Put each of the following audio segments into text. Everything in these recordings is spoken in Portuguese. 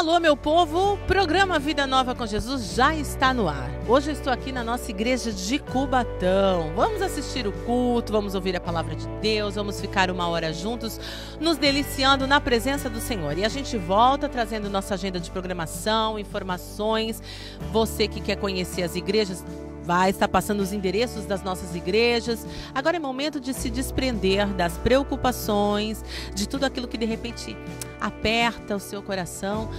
Alô, meu povo, o programa Vida Nova com Jesus já está no ar. Hoje eu estou aqui na nossa igreja de Cubatão. Vamos assistir o culto, vamos ouvir a palavra de Deus, vamos ficar uma hora juntos, nos deliciando na presença do Senhor. E a gente volta trazendo nossa agenda de programação, informações. Você que quer conhecer as igrejas, vai estar passando os endereços das nossas igrejas. Agora é momento de se desprender das preocupações, de tudo aquilo que de repente aperta o seu coração,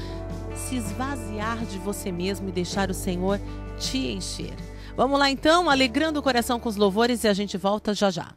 se esvaziar de você mesmo e deixar o Senhor te encher. Vamos lá então, alegrando o coração com os louvores e a gente volta já já.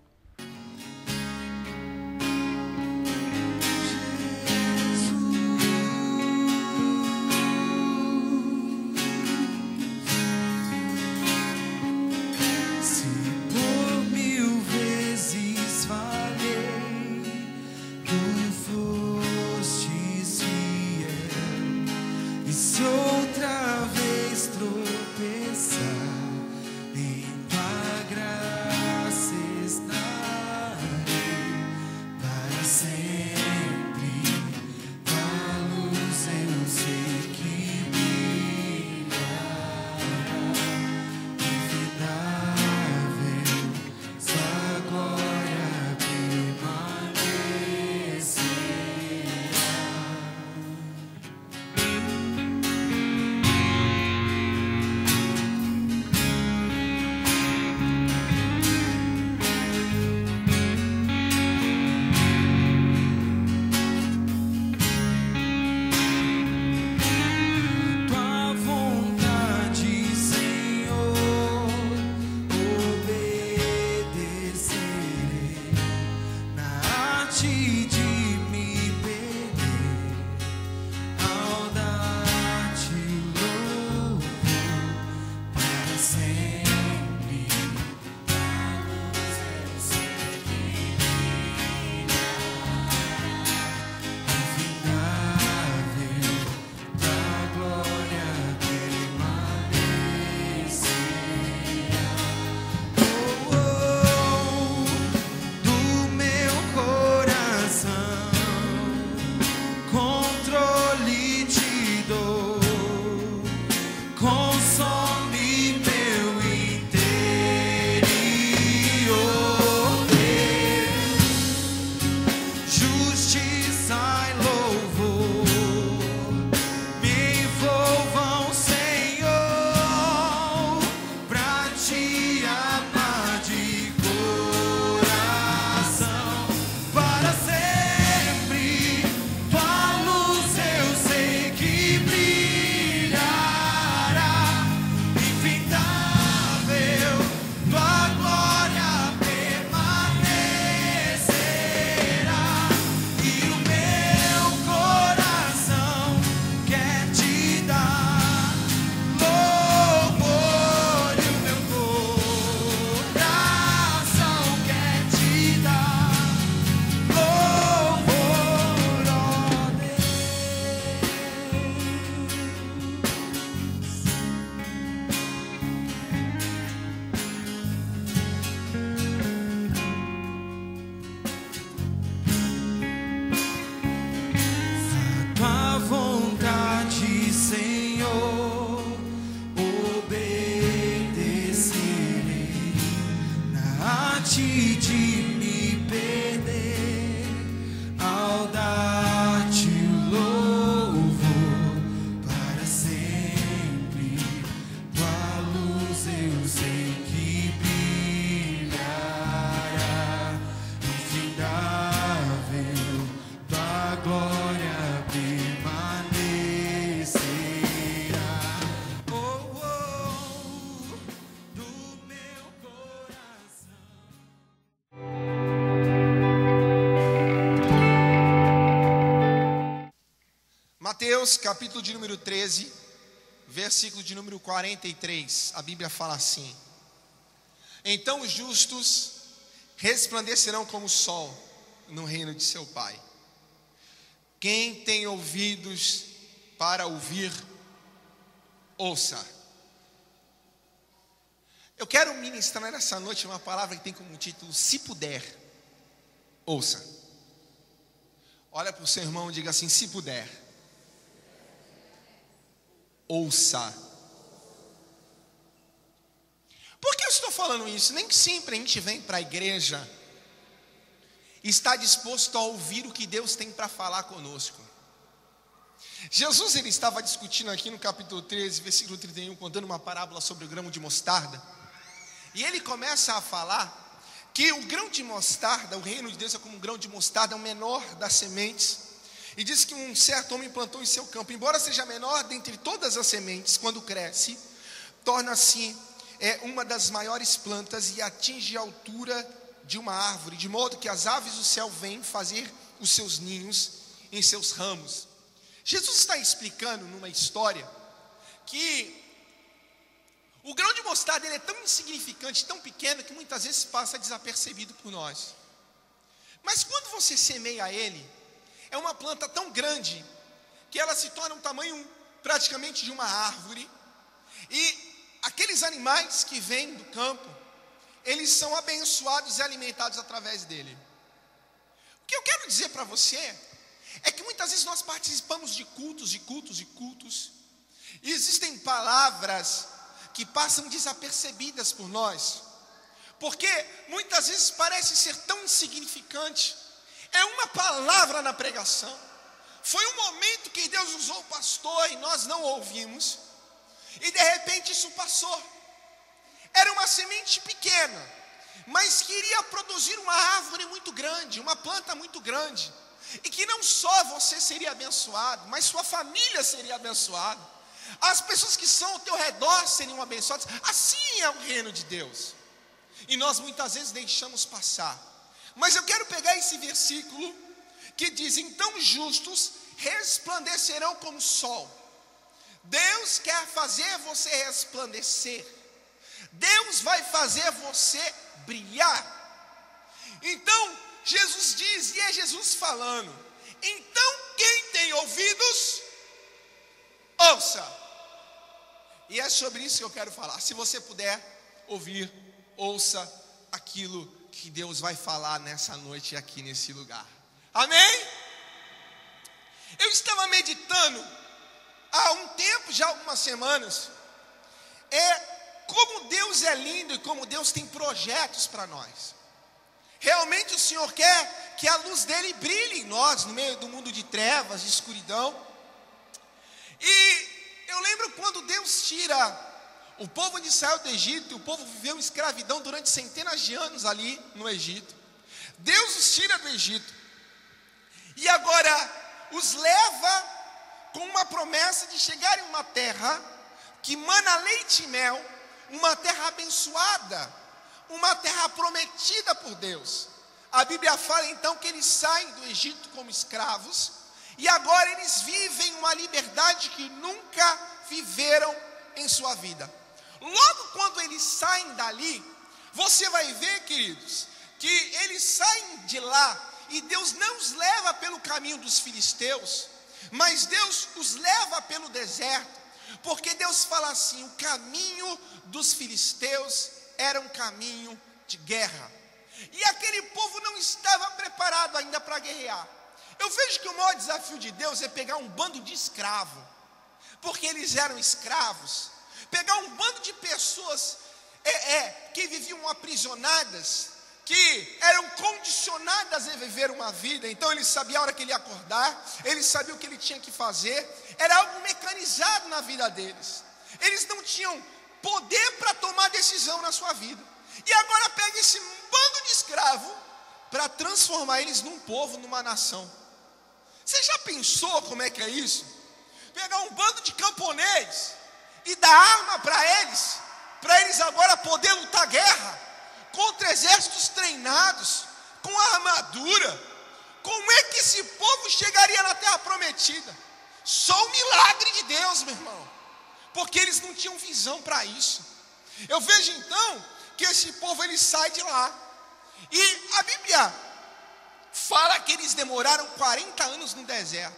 Mateus, capítulo de número 13, versículo de número 43, a Bíblia fala assim: então os justos resplandecerão como o sol no reino de seu Pai. Quem tem ouvidos para ouvir, ouça. Eu quero ministrar nessa noite uma palavra que tem como título: se puder, ouça. Olha para o seu irmão e diga assim: se puder. ouça. Por que eu estou falando isso? Nem sempre a gente vem para a igreja e está disposto a ouvir o que Deus tem para falar conosco. Jesus, ele estava discutindo aqui no capítulo 13, versículo 31, contando uma parábola sobre o grão de mostarda. E ele começa a falar que o grão de mostarda, o reino de Deus é como um grão de mostarda, é o menor das sementes. E diz que um certo homem plantou em seu campo, embora seja menor dentre todas as sementes, quando cresce, torna-se uma das maiores plantas e atinge a altura de uma árvore, de modo que as aves do céu vêm fazer os seus ninhos em seus ramos. Jesus está explicando numa história que o grão de mostarda ele é tão insignificante, tão pequeno, que muitas vezes passa desapercebido por nós. Mas quando você semeia ele, é uma planta tão grande que ela se torna um tamanho praticamente de uma árvore. E aqueles animais que vêm do campo, eles são abençoados e alimentados através dele. O que eu quero dizer para você é que muitas vezes nós participamos de cultos, e existem palavras que passam desapercebidas por nós, porque muitas vezes parece ser tão insignificante. É uma palavra na pregação, foi um momento que Deus usou o pastor e nós não ouvimos, e de repente isso passou. Era uma semente pequena, mas queria produzir uma árvore muito grande, uma planta muito grande, e que não só você seria abençoado, mas sua família seria abençoada, as pessoas que são ao teu redor seriam abençoadas. Assim é o reino de Deus, e nós muitas vezes deixamos passar. Mas eu quero pegar esse versículo que diz: então justos resplandecerão como o sol. Deus quer fazer você resplandecer, Deus vai fazer você brilhar. Então Jesus diz, e é Jesus falando: então quem tem ouvidos, ouça. E é sobre isso que eu quero falar. Se você puder ouvir, ouça aquilo que Deus vai falar nessa noite aqui nesse lugar. Amém? Eu estava meditando há um tempo, já algumas semanas, como Deus é lindo e como Deus tem projetos para nós. Realmente o Senhor quer que a luz dele brilhe em nós, no meio do mundo de trevas, de escuridão. E eu lembro quando Deus tira o povo de Israel do Egito, o povo viveu em escravidão durante centenas de anos ali no Egito. Deus os tira do Egito, e agora os leva com uma promessa de chegar em uma terra que mana leite e mel, uma terra abençoada, uma terra prometida por Deus. A Bíblia fala então que eles saem do Egito como escravos, e agora eles vivem uma liberdade que nunca viveram em sua vida. Logo quando eles saem dali, você vai ver, queridos, que eles saem de lá, e Deus não os leva pelo caminho dos filisteus, mas Deus os leva pelo deserto, porque Deus fala assim: o caminho dos filisteus era um caminho de guerra, e aquele povo não estava preparado ainda para guerrear. Eu vejo que o maior desafio de Deus é pegar um bando de escravos, porque eles eram escravos, pegar um bando de pessoas que viviam aprisionadas, que eram condicionadas a viver uma vida. Então ele sabia a hora que ele ia acordar, ele sabia o que ele tinha que fazer, era algo mecanizado na vida deles. Eles não tinham poder para tomar decisão na sua vida, e agora pega esse bando de escravo para transformar eles num povo, numa nação. Você já pensou como é que é isso? Pegar um bando de camponês e dar arma para eles agora poder lutar guerra contra exércitos treinados, com armadura. Como é que esse povo chegaria na terra prometida? Só um milagre de Deus, meu irmão, porque eles não tinham visão para isso. Eu vejo então que esse povo ele sai de lá, e a Bíblia fala que eles demoraram 40 anos no deserto,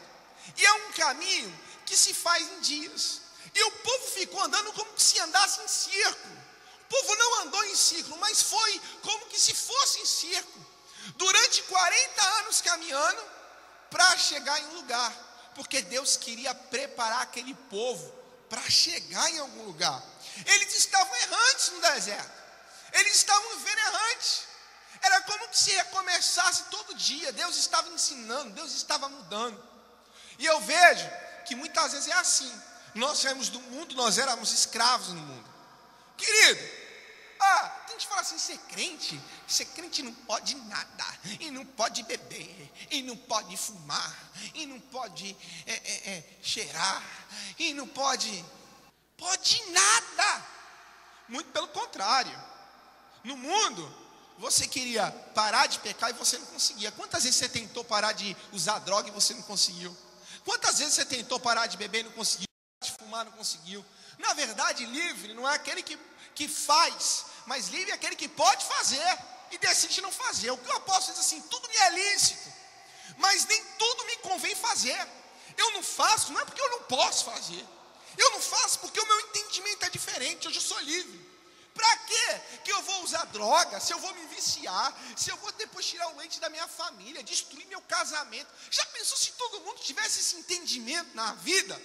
e é um caminho que se faz em dias, e o povo ficou andando como se andasse em círculo. O povo não andou em círculo, mas foi como que se fosse em círculo, durante 40 anos caminhando, para chegar em um lugar, porque Deus queria preparar aquele povo para chegar em algum lugar. Eles estavam errantes no deserto. Eles estavam vivendo errantes. Era como se recomeçasse todo dia. Deus estava ensinando, Deus estava mudando. E eu vejo que muitas vezes é assim. Nós saímos do mundo, nós éramos escravos no mundo. Querido, tem gente que fala assim, ser crente não pode nada, e não pode beber, e não pode fumar, e não pode cheirar, e não pode nada. Muito pelo contrário. No mundo, você queria parar de pecar e você não conseguia. Quantas vezes você tentou parar de usar droga e você não conseguiu? Quantas vezes você tentou parar de beber e não conseguiu? De fumar não conseguiu? Na verdade, livre não é aquele que faz, mas livre é aquele que pode fazer e decide não fazer. O que o apóstolo diz assim, tudo me é lícito, mas nem tudo me convém fazer. Eu não faço, não é porque eu não posso fazer. Eu não faço porque o meu entendimento é diferente, hoje eu sou livre. Para que eu vou usar droga, se eu vou me viciar, se eu vou depois tirar o leite da minha família, destruir meu casamento? Já pensou se todo mundo tivesse esse entendimento na vida?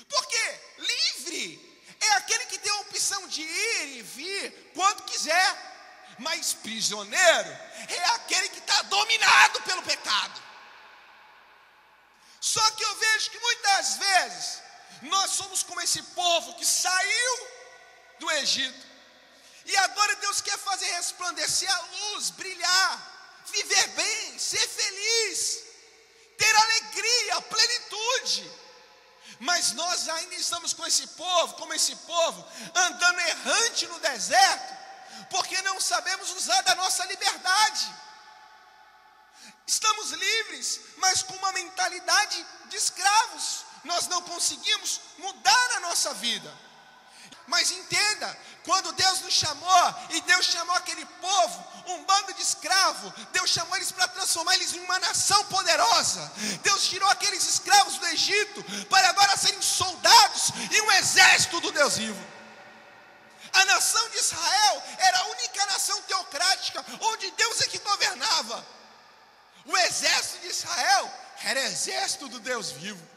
Porque livre é aquele que tem a opção de ir e vir quando quiser. Mas prisioneiro é aquele que está dominado pelo pecado. Só que eu vejo que muitas vezes nós somos como esse povo que saiu do Egito, e agora Deus quer fazer resplandecer a luz, brilhar, viver bem, ser feliz, ter alegria, plenitude. Mas nós ainda estamos como esse povo, andando errante no deserto, porque não sabemos usar da nossa liberdade. Estamos livres, mas com uma mentalidade de escravos. Nós não conseguimos mudar a nossa vida. Mas entenda, quando Deus nos chamou, e Deus chamou aquele povo, um bando de escravos, Deus chamou eles para transformar eles em uma nação poderosa. Deus tirou aqueles escravos do Egito, para agora serem soldados e um exército do Deus vivo. A nação de Israel era a única nação teocrática, onde Deus é que governava. O exército de Israel era exército do Deus vivo.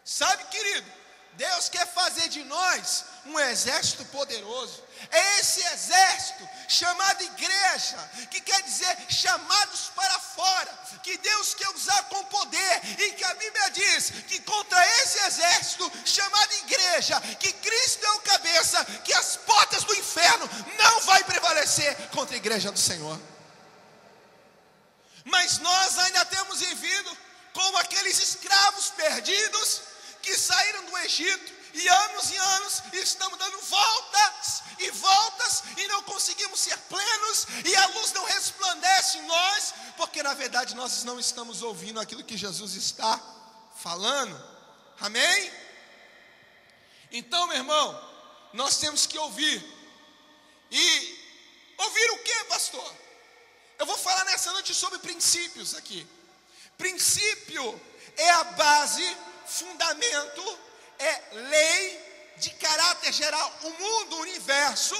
Sabe, querido, Deus quer fazer de nós um exército poderoso. É esse exército chamado igreja, que quer dizer chamados para fora, que Deus quer usar com poder, e que a Bíblia diz que contra esse exército chamado igreja, que Cristo é o cabeça, que as portas do inferno não vai prevalecer contra a igreja do Senhor. Mas nós ainda temos vivido como aqueles escravos perdidos que saíram do Egito, e anos estamos dando voltas e voltas, e não conseguimos ser plenos, e a luz não resplandece em nós, porque na verdade nós não estamos ouvindo aquilo que Jesus está falando. Amém? Então, meu irmão, nós temos que ouvir. E ouvir o que, pastor? Eu vou falar nessa noite sobre princípios aqui. Princípio é a base, fundamento, é lei de caráter geral. O mundo, o universo,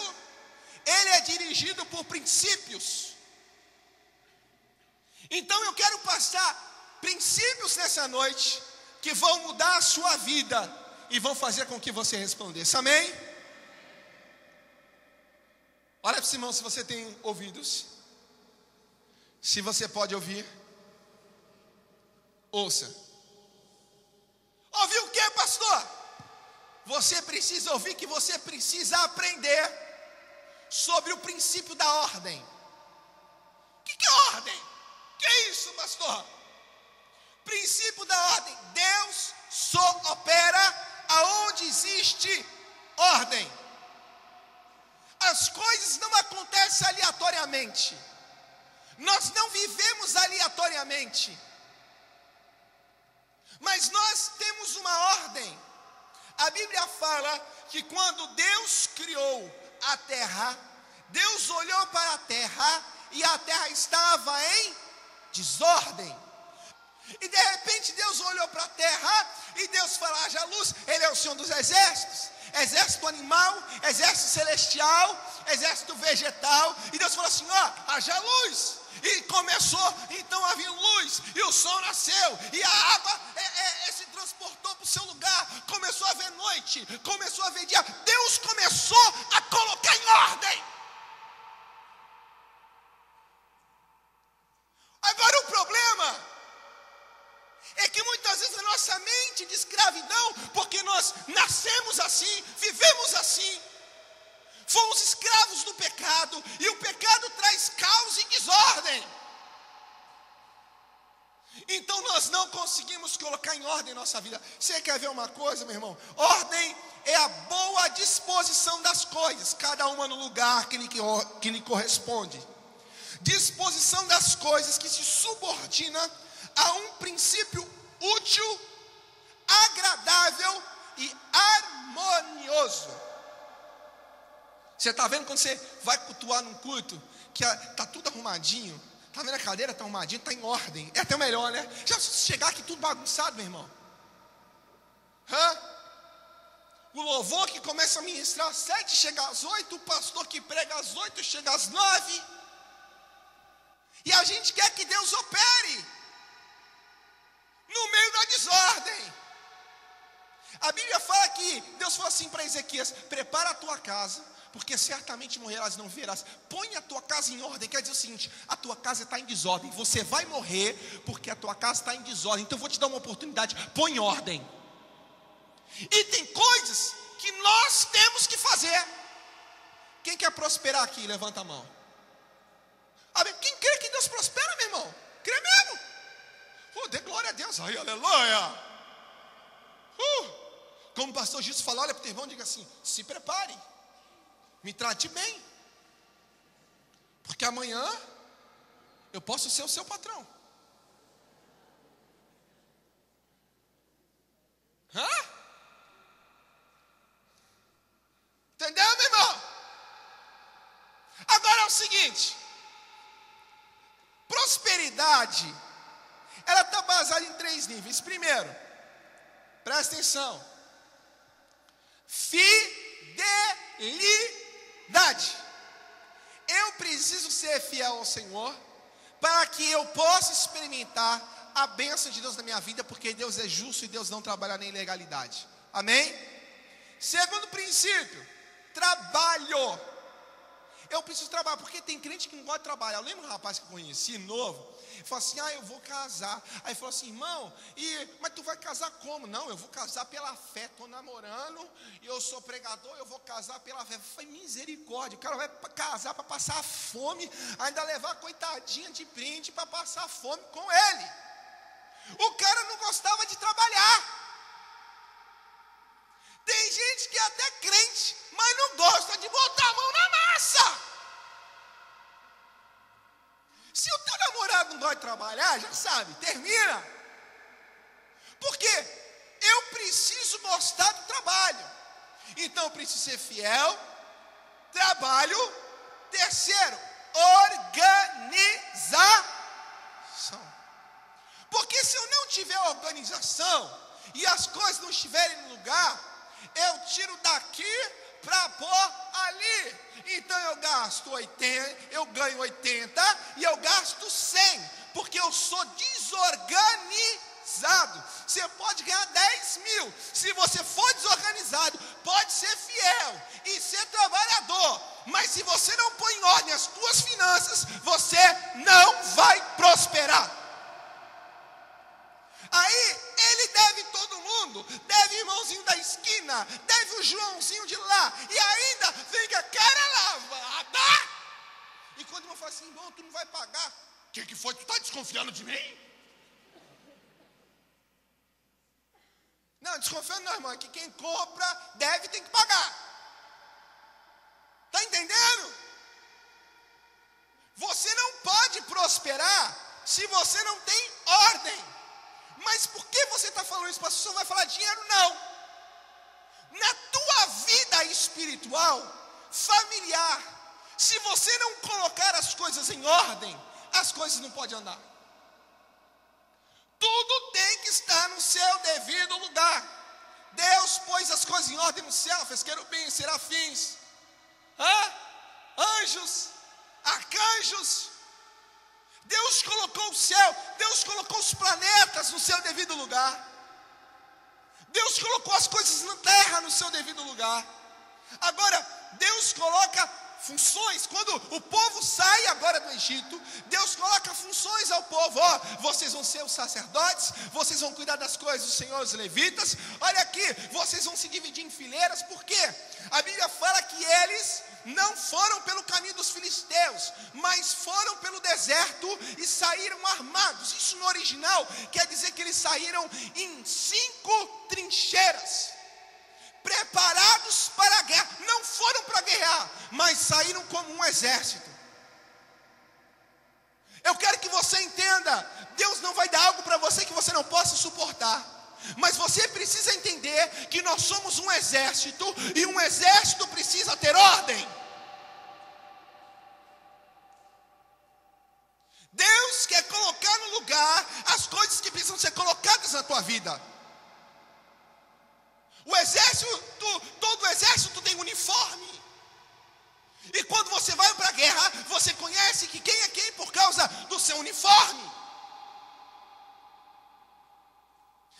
ele é dirigido por princípios. Então eu quero passar princípios nessa noite que vão mudar a sua vida e vão fazer com que você resplandeça. Amém? Olha para esse irmão, se você tem ouvidos, se você pode ouvir, ouça. Ouvir o que, pastor? Você precisa ouvir que você precisa aprender sobre o princípio da ordem. O que é ordem? O que é isso, pastor? Princípio da ordem. Deus só opera aonde existe ordem. As coisas não acontecem aleatoriamente. Nós não vivemos aleatoriamente. Mas nós temos uma ordem. A Bíblia fala que quando Deus criou a terra, Deus olhou para a terra e a terra estava em desordem. E de repente Deus olhou para a terra e Deus falou: haja luz. Ele é o Senhor dos exércitos, exército animal, exército celestial, exército vegetal. E Deus falou assim: haja luz. E começou então a vir luz, e o sol nasceu, e a água se transportou para o seu lugar, começou a ver noite, começou a ver dia. Deus começou a colocar em ordem. Agora o problema é que muitas vezes a nossa mente de escravidão, porque nós nascemos assim, vivemos assim, fomos escravos do pecado, e o pecado traz caos e desordem. Então nós não conseguimos colocar em ordem nossa vida. Você quer ver uma coisa, meu irmão? Ordem é a boa disposição das coisas, cada uma no lugar que lhe corresponde. Disposição das coisas que se subordina a um princípio útil, agradável e harmonioso. Você está vendo quando você vai cultuar num culto, que está tudo arrumadinho, está vendo a cadeira, está arrumadinha, está em ordem, é até melhor, né? Já se chegar aqui tudo bagunçado, meu irmão. O louvor que começa a ministrar às 7, chega às 8, o pastor que prega às 8, chega às 9, e a gente quer que Deus opere no meio da desordem. A Bíblia fala que Deus falou assim para Ezequias: prepara a tua casa, porque certamente morrerás e não verás. Põe a tua casa em ordem. Quer dizer o seguinte: a tua casa está em desordem, você vai morrer porque a tua casa está em desordem. Então eu vou te dar uma oportunidade, põe em ordem. E tem coisas que nós temos que fazer. Quem quer prosperar aqui, levanta a mão. Amém. Quem crê que Deus prospera, meu irmão? Crê mesmo? Dê glória a Deus, ai, aleluia. Como o pastor Jesus falou, olha para o teu irmão e diga assim: se prepare, me trate bem, porque amanhã eu posso ser o seu patrão. Entendeu, meu irmão? Agora é o seguinte: prosperidade, ela está baseada em 3 níveis. Primeiro, presta atenção, fidelidade. Eu preciso ser fiel ao Senhor para que eu possa experimentar a bênção de Deus na minha vida, porque Deus é justo e Deus não trabalha na ilegalidade. Amém? Segundo princípio, trabalho. Eu preciso trabalhar, porque tem crente que não gosta de trabalhar. Eu lembro um rapaz que eu conheci, novo, falou assim: eu vou casar. Aí falou assim: irmão, mas tu vai casar como? Não, eu vou casar pela fé, estou namorando, e eu sou pregador, eu vou casar pela fé. Foi misericórdia, o cara vai casar para passar fome, ainda levar a coitadinha de brinde para passar fome com ele. O cara não gostava de trabalhar. Tem gente que é até crente, mas não gosta de botar a mão na massa. Se o teu namorado não gosta de trabalhar, já sabe, termina. Porque eu preciso gostar do trabalho. Então eu preciso ser fiel, trabalho. Terceiro, organização. Porque se eu não tiver organização e as coisas não estiverem no lugar, eu tiro daqui para pôr ali. Então eu gasto 80, eu ganho 80 e eu gasto 100, porque eu sou desorganizado. Você pode ganhar 10 mil, se você for desorganizado, pode ser fiel e ser trabalhador, mas se você não põe em ordem as suas finanças, você não vai prosperar. Aí ele deve todo mundo, deve o irmãozinho da esquina, deve o Joãozinho de lá, e ainda fica cara lavada. E quando o irmão fala assim: irmão, tu não vai pagar. O que foi? Tu está desconfiando de mim? Não, desconfiando não, irmão, é que quem compra deve, tem que pagar. Está entendendo? Você não pode prosperar se você não tem ordem. Mas por que você está falando isso, pastor? Você não vai falar dinheiro? Não. Na tua vida espiritual, familiar, se você não colocar as coisas em ordem, as coisas não podem andar. Tudo tem que estar no seu devido lugar. Deus pôs as coisas em ordem no céu, fez querubins, serafins, anjos, arcanjos. Deus colocou o céu, Deus colocou os planetas no seu devido lugar. Deus colocou as coisas na terra no seu devido lugar. Agora, Deus coloca funções. Quando o povo sai agora do Egito, Deus coloca funções ao povo. Ó, vocês vão ser os sacerdotes, vocês vão cuidar das coisas do Senhor, os levitas. Olha aqui, vocês vão se dividir em fileiras. Por quê? A Bíblia fala que eles não foram pelo caminho dos filisteus, mas foram pelo deserto e saíram armados. Isso no original quer dizer que eles saíram em 5 trincheiras, preparados para a guerra. Não foram para guerrear, mas saíram como um exército. Eu quero que você entenda, Deus não vai dar algo para você que você não possa suportar, mas você precisa entender que nós somos um exército, e um exército precisa ter ordem. Deus quer colocar no lugar as coisas que precisam ser colocadas na tua vida. O exército, todo exército tem uniforme. E quando você vai para a guerra, você conhece que quem é quem por causa do seu uniforme.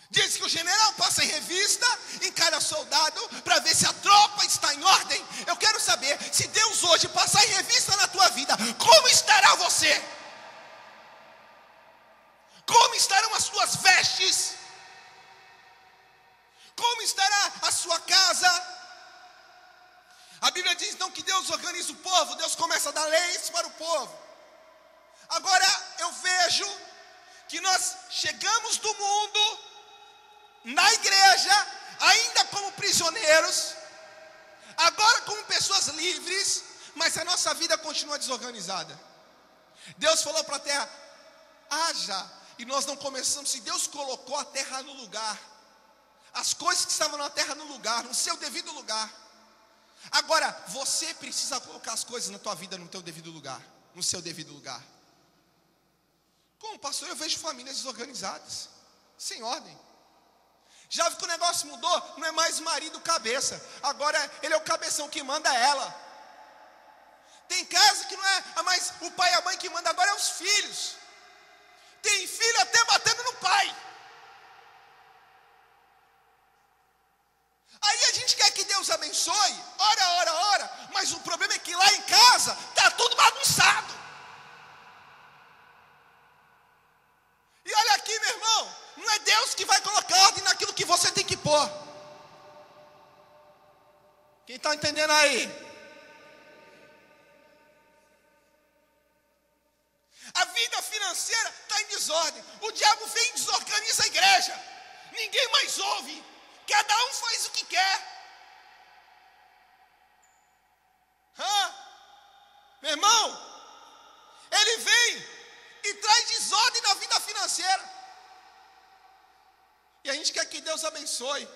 Diz que o general passa em revista em cada soldado para ver se a tropa está em ordem. Eu quero saber, se Deus hoje passar em revista na tua vida, como estará você? Como estarão as tuas vestes? Como estará a sua casa? A Bíblia diz então que Deus organiza o povo, Deus começa a dar leis para o povo. Agora eu vejo que nós chegamos do mundo na igreja, ainda como prisioneiros, agora como pessoas livres, mas a nossa vida continua desorganizada. Deus falou para a terra, haja, e nós não começamos. Se Deus colocou a terra no lugar, as coisas que estavam na terra no lugar, no seu devido lugar. Agora, você precisa colocar as coisas na tua vida no teu devido lugar, no seu devido lugar. Como pastor, eu vejo famílias desorganizadas, sem ordem. Já vi que o negócio mudou, não é mais o marido cabeça, agora ele é o cabeção que manda ela. Tem casa que não é mais o pai e a mãe que manda, agora é os filhos. Tem filho até batendo no pai. Aí a gente quer que Deus abençoe, ora, mas o problema é que lá em casa está tudo bagunçado. E olha aqui, meu irmão, não é Deus que vai colocar ordem naquilo que você tem que pôr. Quem está entendendo aí? A vida financeira está em desordem. O diabo vem e desorganiza a igreja. Ninguém mais ouve. Cada um faz o que quer. Meu irmão, ele vem e traz desordem na vida financeira. E a gente quer que Deus abençoe.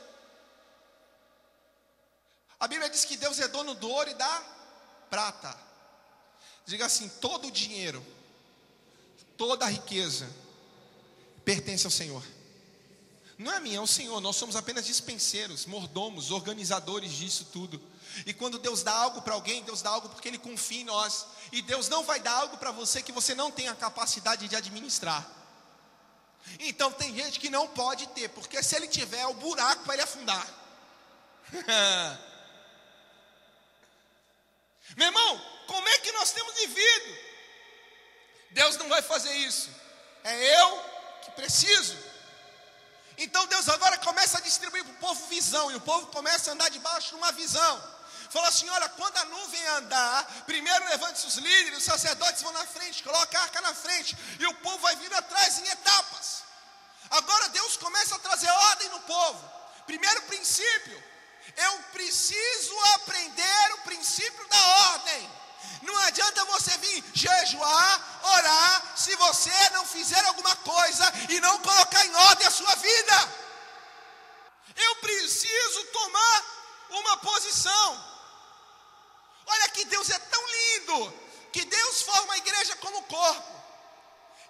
A Bíblia diz que Deus é dono do ouro e da prata. Diga assim, todo o dinheiro, toda a riqueza pertence ao Senhor. Não é minha, é o Senhor. Nós somos apenas dispenseiros, mordomos, organizadores disso tudo. E quando Deus dá algo para alguém, Deus dá algo porque Ele confia em nós. E Deus não vai dar algo para você que você não tem a capacidade de administrar. Então tem gente que não pode ter, porque se ele tiver, é o buraco para ele afundar. Meu irmão, como é que nós temos vivido? Deus não vai fazer isso. É eu que preciso. Então Deus agora começa a distribuir para o povo visão. E o povo começa a andar debaixo de uma visão. Falou assim, olha, quando a nuvem andar, primeiro levante-se os líderes, os sacerdotes vão na frente, coloca a arca na frente, e o povo vai vir atrás em etapas. Agora Deus começa a trazer ordem no povo. Primeiro princípio, eu preciso aprender o princípio da ordem. Não adianta você vir jejuar, orar, se você não fizer alguma coisa e não colocar em ordem a sua vida. Eu preciso tomar uma posição. Olha que Deus é tão lindo, que Deus forma a igreja como corpo.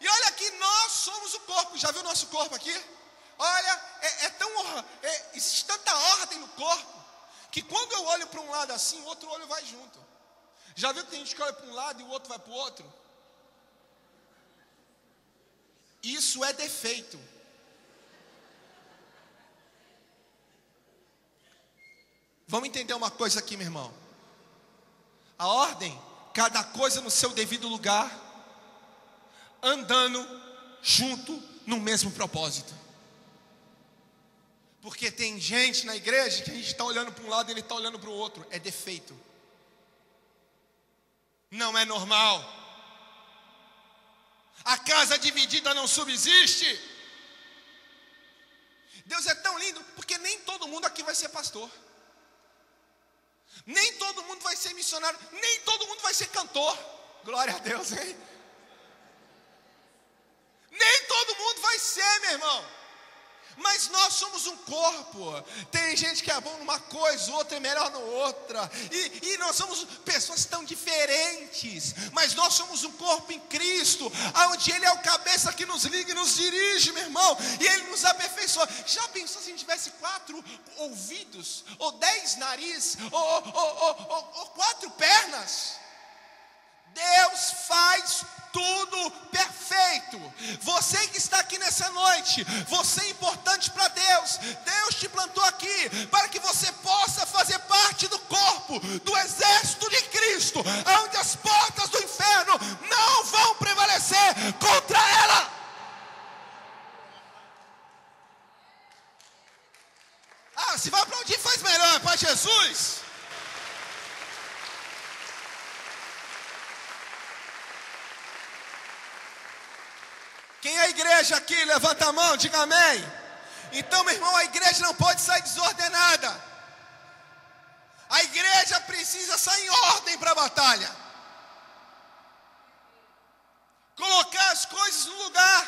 E olha que nós somos o corpo. Já viu o nosso corpo aqui? Olha, existe tanta ordem no corpo, que quando eu olho para um lado assim, o outro olho vai junto. Já viu que tem gente que olha para um lado e o outro vai para o outro? Isso é defeito. Vamos entender uma coisa aqui, meu irmão. A ordem, cada coisa no seu devido lugar, andando junto no mesmo propósito. Porque tem gente na igreja que a gente está olhando para um lado e ele está olhando para o outro. É defeito. Não é normal. A casa dividida não subsiste. Deus é tão lindo, porque nem todo mundo aqui vai ser pastor. Nem todo mundo vai ser missionário. Nem todo mundo vai ser cantor. Glória a Deus, hein? Nem todo mundo vai ser, meu irmão. Mas nós somos um corpo. Tem gente que é bom numa coisa, outra é melhor na outra. E nós somos pessoas tão diferentes. Mas nós somos um corpo em Cristo, onde Ele é o cabeça que nos liga e nos dirige, meu irmão. E Ele nos aperfeiçoa. Já pensou se a gente tivesse 4 ouvidos, ou 10 narizes, ou 4 pernas? Deus faz tudo perfeito. Você que está aqui nessa noite, você é importante para Deus. Deus te plantou aqui para que você possa fazer parte do corpo, do exército de Cristo, onde as portas do inferno não vão prevalecer contra ela. Se vai aplaudir, faz melhor, Pai Jesus. Quem é a igreja aqui? Levanta a mão, diga amém. Então, meu irmão, a igreja não pode sair desordenada. A igreja precisa sair em ordem para a batalha. Colocar as coisas no lugar.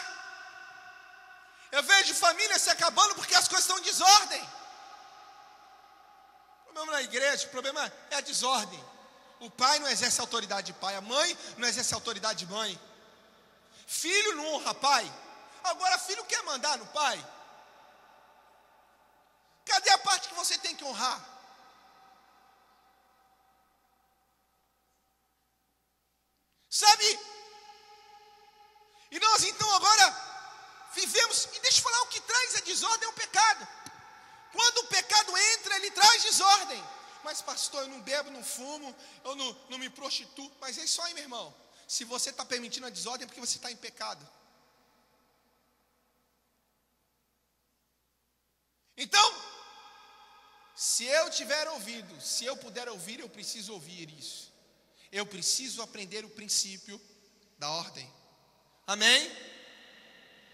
Eu vejo famílias se acabando porque as coisas estão em desordem. O problema na igreja, o problema é a desordem. O pai não exerce a autoridade de pai, a mãe não exerce a autoridade de mãe. Filho não honra pai. Agora filho quer mandar no pai. Cadê a parte que você tem que honrar? Sabe? E nós então agora vivemos, e deixa eu falar, o que traz a desordem é o pecado. Quando o pecado entra, ele traz desordem. Mas pastor, eu não bebo, não fumo, eu não me prostituo. Mas é isso aí, meu irmão. Se você está permitindo a desordem, é porque você está em pecado. Então, se eu tiver ouvido, se eu puder ouvir, eu preciso ouvir isso. Eu preciso aprender o princípio da ordem. Amém?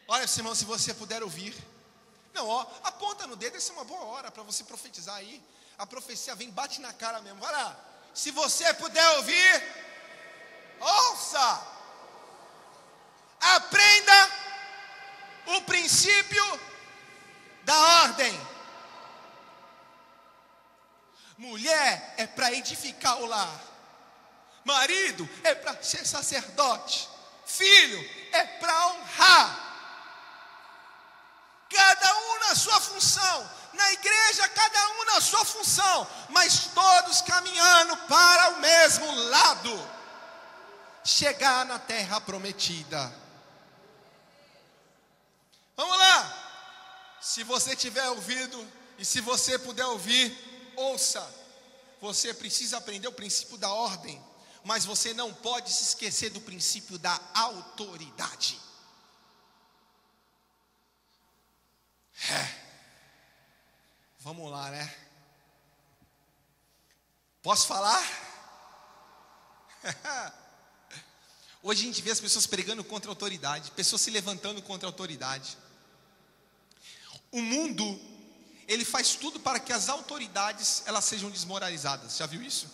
Olha, irmão, se você puder ouvir. Não, aponta no dedo, essa é uma boa hora para você profetizar aí. A profecia vem, bate na cara mesmo. Vai lá. Se você puder ouvir, ouça, aprenda o princípio da ordem. Mulher é para edificar o lar, marido é para ser sacerdote, filho é para honrar. Cada um na sua função, na igreja cada um na sua função, mas todos caminhando para o mesmo lado. Chegar na terra prometida. Vamos lá. Se você tiver ouvido e se você puder ouvir, ouça. Você precisa aprender o princípio da ordem, mas você não pode se esquecer do princípio da autoridade. Vamos lá, né? Posso falar? Hoje a gente vê as pessoas pregando contra a autoridade, pessoas se levantando contra a autoridade. O mundo, ele faz tudo para que as autoridades elas sejam desmoralizadas. Já viu isso?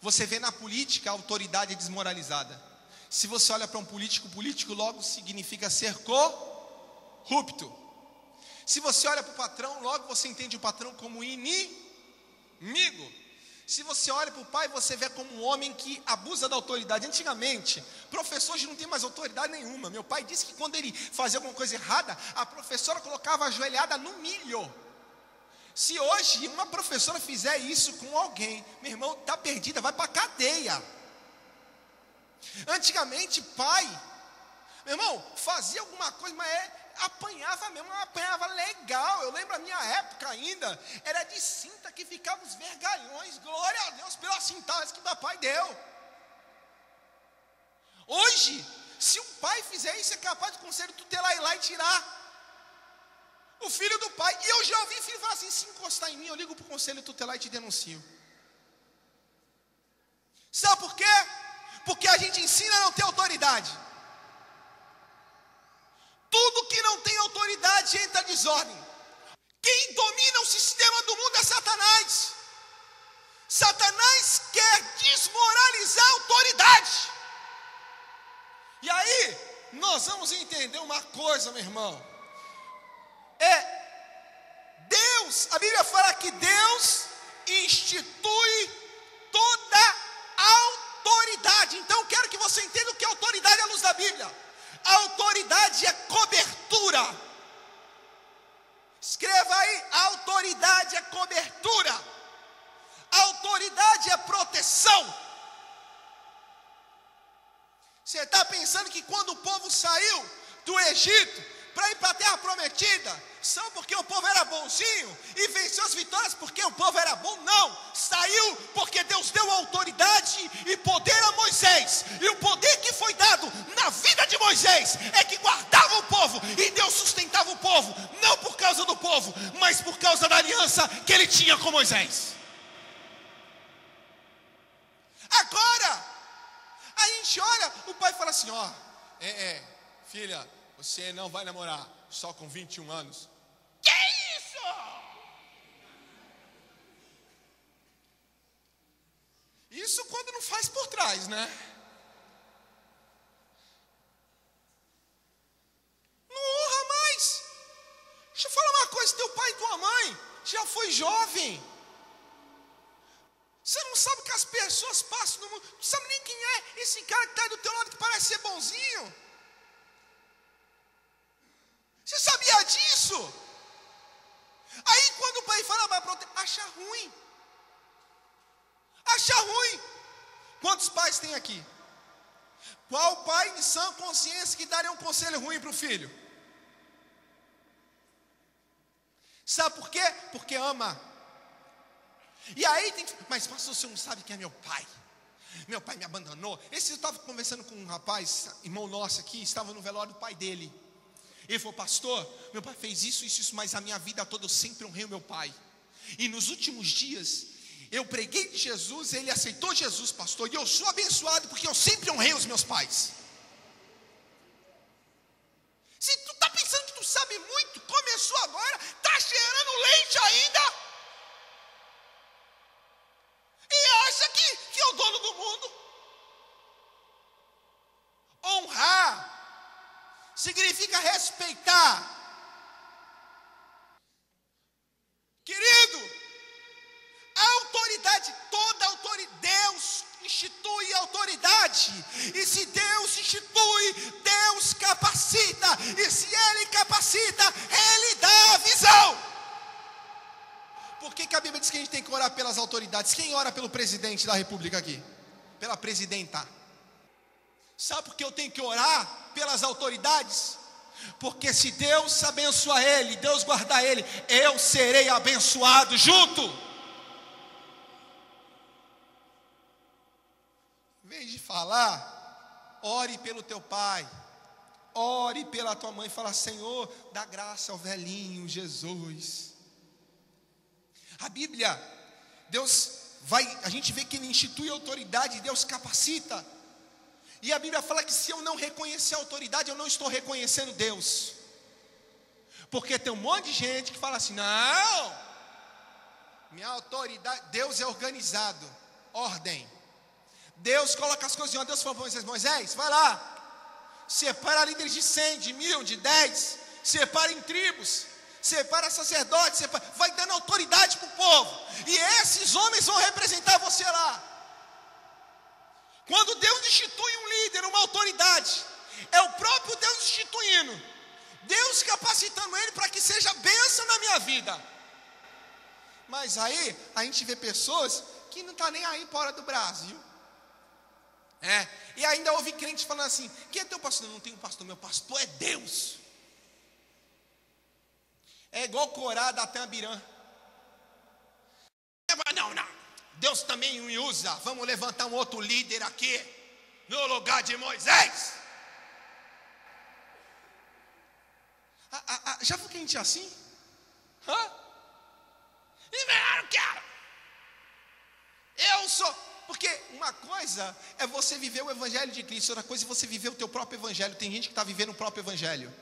Você vê na política a autoridade é desmoralizada. Se você olha para um político, político logo significa ser corrupto. Se você olha para o patrão, logo você entende o patrão como inimigo. Se você olha para o pai, você vê como um homem que abusa da autoridade. Antigamente, professor hoje não tem mais autoridade nenhuma. Meu pai disse que quando ele fazia alguma coisa errada, a professora colocava a joelhada no milho. Se hoje uma professora fizer isso com alguém, meu irmão, está perdida, vai para a cadeia. Antigamente, pai, meu irmão, fazia alguma coisa, mas apanhava mesmo, apanhava legal. Eu lembro a minha época ainda, era de cinta que ficavam os vergalhões. Glória a Deus pela cinta que papai deu. Hoje, se um pai fizer isso, é capaz de conselho tutelar ir lá e tirar o filho do pai. E eu já ouvi filho falar assim: se encostar em mim, eu ligo para o conselho tutelar e te denuncio. Sabe por quê? Porque a gente ensina a não ter autoridade. Tudo que não tem autoridade entra em desordem. Quem domina o sistema do mundo é Satanás. Satanás quer desmoralizar a autoridade. E aí, nós vamos entender uma coisa, meu irmão. Deus, a Bíblia fala que Deus institui toda a autoridade. Então, eu quero que você entenda o que é autoridade à luz da Bíblia. A autoridade é cobertura. Escreva aí: a autoridade é cobertura. A autoridade é proteção. Você está pensando que quando o povo saiu do Egito para ir para a terra prometida, só porque o povo era bonzinho e venceu as vitórias porque o povo era bom? Não, saiu porque Deus deu autoridade e poder a Moisés, e o poder que foi dado na vida de Moisés é que guardava o povo, e Deus sustentava o povo, não por causa do povo, mas por causa da aliança que ele tinha com Moisés. Agora, a gente olha, o pai fala assim: ó, filha, você não vai namorar só com 21 anos. Que isso? Isso quando não faz por trás, né? Não honra mais. Deixa eu falar uma coisa: teu pai e tua mãe já foi jovem. Você não sabe que as pessoas passam no mundo. Não sabe nem quem é esse cara que está do teu lado que parece ser bonzinho. Você sabia disso? Aí quando o pai fala, vai proteger, acha ruim. Acha ruim. Quantos pais tem aqui? Qual pai em sã consciência que daria um conselho ruim para o filho? Sabe por quê? Porque ama. E aí tem que, mas pastor, você não sabe quem é meu pai? Meu pai me abandonou. Eu estava conversando com um rapaz, irmão nosso aqui, estava no velório do pai dele. Ele falou: pastor, meu pai fez isso, mas a minha vida toda eu sempre honrei o meu pai. E nos últimos dias, eu preguei de Jesus, ele aceitou Jesus, pastor, e eu sou abençoado porque eu sempre honrei os meus pais. Se tu está pensando que tu sabe muito, começou agora, está cheirando leite ainda, e acha que é o dono do mundo. Honrar significa respeitar. Querido, a autoridade, toda autoridade, Deus institui autoridade. E se Deus institui, Deus capacita. E se Ele capacita, Ele dá a visão. Por que a Bíblia diz que a gente tem que orar pelas autoridades? Quem ora pelo presidente da república aqui? Pela presidenta. Sabe por que eu tenho que orar pelas autoridades? Porque se Deus abençoar ele, Deus guardar ele, eu serei abençoado junto. Em vez de falar, ore pelo teu pai, ore pela tua mãe, fala: Senhor, dá graça ao velhinho Jesus. A Bíblia, a gente vê que Ele institui autoridade, Deus capacita. E a Bíblia fala que se eu não reconhecer a autoridade, eu não estou reconhecendo Deus. Porque tem um monte de gente que fala assim: não, minha autoridade, Deus é organizado, ordem. Deus coloca as coisas em ordem. Deus falou para Moisés, vai lá, separa líderes de 100, de 1000, de 10, separa em tribos, separa sacerdotes, vai dando autoridade para o povo, e esses homens vão representar você lá. Quando Deus institui um líder, uma autoridade, é o próprio Deus instituindo, Deus capacitando ele para que seja bênção na minha vida. Mas aí a gente vê pessoas que não estão nem aí fora do Brasil. E ainda ouvi crentes falando assim: quem é teu pastor? Não tenho pastor, meu pastor é Deus. É igual Corá, Datã, Abirã. Não. Deus também me usa. Vamos levantar um outro líder aqui, no lugar de Moisés. Já viu que a gente é assim? Eu não quero. Eu sou. Porque uma coisa é você viver o evangelho de Cristo, outra coisa é você viver o teu próprio evangelho. Tem gente que está vivendo o próprio evangelho.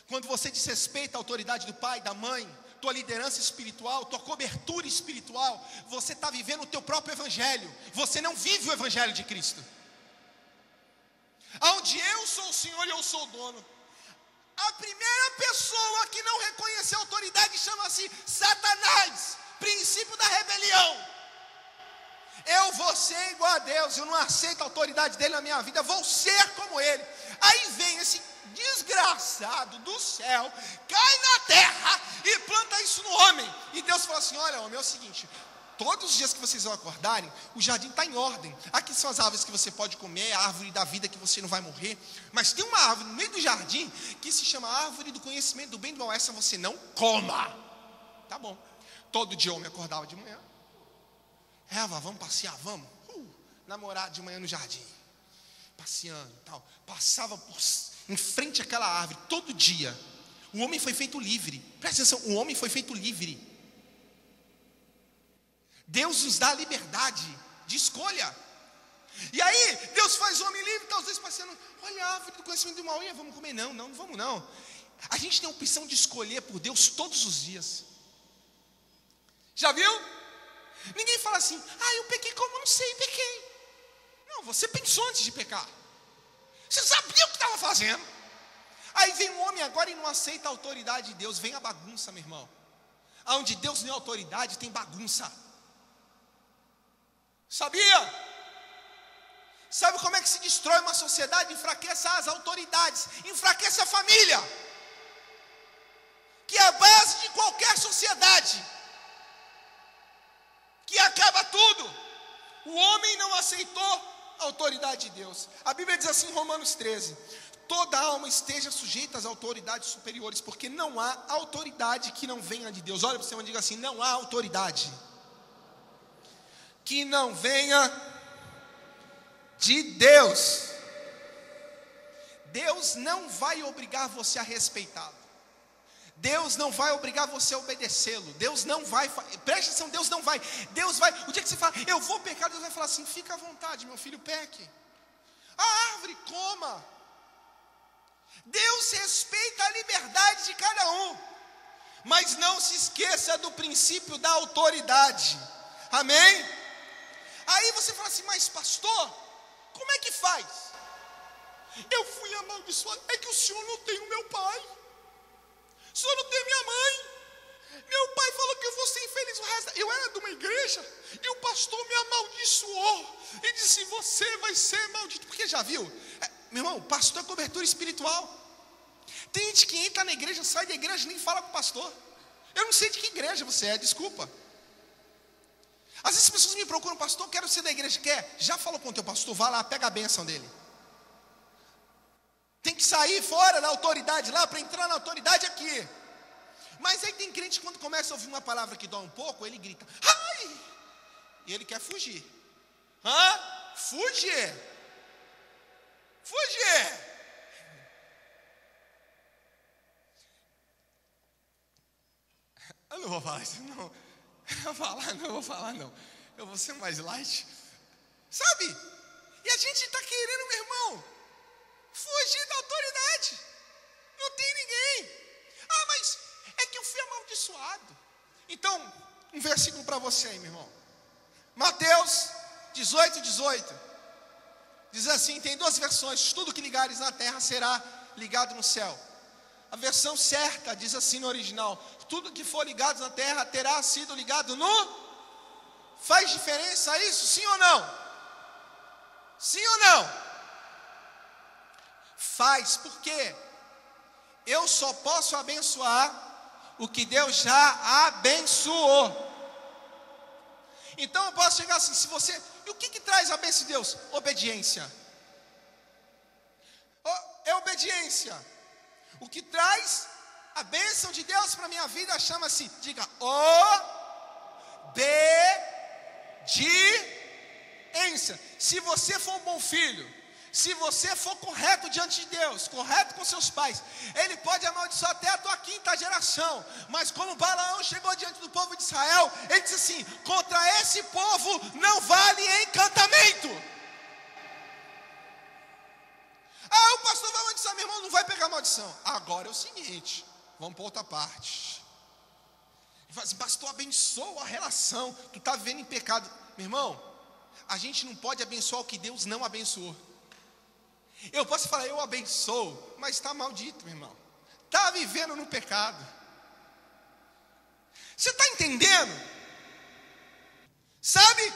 Quando você desrespeita a autoridade do pai, da mãe, tua liderança espiritual, tua cobertura espiritual, você está vivendo o teu próprio evangelho. Você não vive o evangelho de Cristo. Onde eu sou o Senhor e eu sou o dono. A primeira pessoa que não reconheceu a autoridade chama-se Satanás, princípio da rebelião. Eu vou ser igual a Deus, eu não aceito a autoridade dele na minha vida, eu vou ser como ele. Aí vem esse desgraçado do céu, cai na terra e planta isso no homem. E Deus fala assim: olha, homem, é o seguinte, todos os dias que vocês vão acordarem, o jardim está em ordem. Aqui são as árvores que você pode comer, a árvore da vida que você não vai morrer. Mas tem uma árvore no meio do jardim que se chama árvore do conhecimento do bem e do mal. Essa você não coma. Tá bom. Todo dia o homem acordava de manhã. Eva, vamos passear, vamos. Namorar de manhã no jardim, passeando e tal. Passava em frente àquela árvore, todo dia. O homem foi feito livre. Presta atenção, o homem foi feito livre. Deus nos dá a liberdade de escolha. E aí, Deus faz o homem livre, está os dois passeando. Olha a árvore do conhecimento do mal, vamos comer? Não vamos não. A gente tem a opção de escolher por Deus todos os dias. Já viu? Ninguém fala assim: eu pequei como eu não sei, pequei. Não, você pensou antes de pecar. Você sabia o que estava fazendo. Aí vem um homem agora e não aceita a autoridade de Deus. Vem a bagunça, meu irmão. Onde Deus não é autoridade, tem bagunça. Sabia? Sabe como é que se destrói uma sociedade? Enfraquece as autoridades, enfraquece a família, que é a base de qualquer sociedade, que acaba tudo. O homem não aceitou a autoridade de Deus. A Bíblia diz assim em Romanos 13: toda alma esteja sujeita às autoridades superiores, porque não há autoridade que não venha de Deus. Olha para você e diga assim: não há autoridade que não venha de Deus. Deus não vai obrigar você a respeitá-lo. Deus não vai obrigar você a obedecê-lo. Deus não vai, preste atenção, Deus não vai. Deus vai, o dia que você fala, eu vou pecar, Deus vai falar assim: fica à vontade, meu filho, peque. A árvore coma. Deus respeita a liberdade de cada um, mas não se esqueça do princípio da autoridade. Amém? Aí você fala assim: mas pastor, como é que faz? Eu fui amaldiçoado. É que o senhor não tem o meu pai, o senhor não tem minha mãe. Meu pai falou que eu vou ser infeliz o resto. Eu era de uma igreja e o pastor me amaldiçoou e disse: você vai ser maldito. Porque já viu, meu irmão, pastor é cobertura espiritual. Tem gente que entra na igreja, sai da igreja e nem fala com o pastor. Eu não sei de que igreja você é, desculpa. Às vezes as pessoas me procuram: pastor, quero ser da igreja. Quer? Já falou com o teu pastor? Vai lá, pega a bênção dele. Tem que sair fora da autoridade lá para entrar na autoridade aqui. Mas aí tem crente que quando começa a ouvir uma palavra que dói um pouco, ele grita: ai! E ele quer fugir. Fugir. Eu não vou falar isso não. Não vou falar não. Eu vou ser mais light. Sabe? E a gente está querendo, meu irmão, fugir da autoridade. Não tem ninguém. Mas é que eu fui amaldiçoado. Então, um versículo para você aí, meu irmão. Mateus 18. Diz assim, tem duas versões: tudo que ligares na terra será ligado no céu. A versão certa diz assim no original: tudo que for ligado na terra terá sido ligado no... Faz diferença isso? Sim ou não? Sim ou não? Faz, porque eu só posso abençoar o que Deus já abençoou. Então eu posso chegar assim: se você... E o que traz a bênção de Deus? Obediência. É obediência. O que traz A bênção de Deus para a minha vida chama-se, diga, obediência. Se você for um bom filho, se você for correto diante de Deus, correto com seus pais, Ele pode amaldiçoar até a tua quinta geração. Mas como Balaão chegou diante do povo de Israel, ele disse assim: contra esse povo não vale encantamento. Ah, o pastor vai amaldiçoar, meu irmão, não vai pegar maldição. Agora é o seguinte, vamos para outra parte. Ele fala assim: pastor, abençoa a relação, tu está vivendo em pecado. Meu irmão, a gente não pode abençoar o que Deus não abençoou. Eu posso falar, eu abençoo, mas está maldito, meu irmão. Está vivendo no pecado. Você está entendendo? Sabe?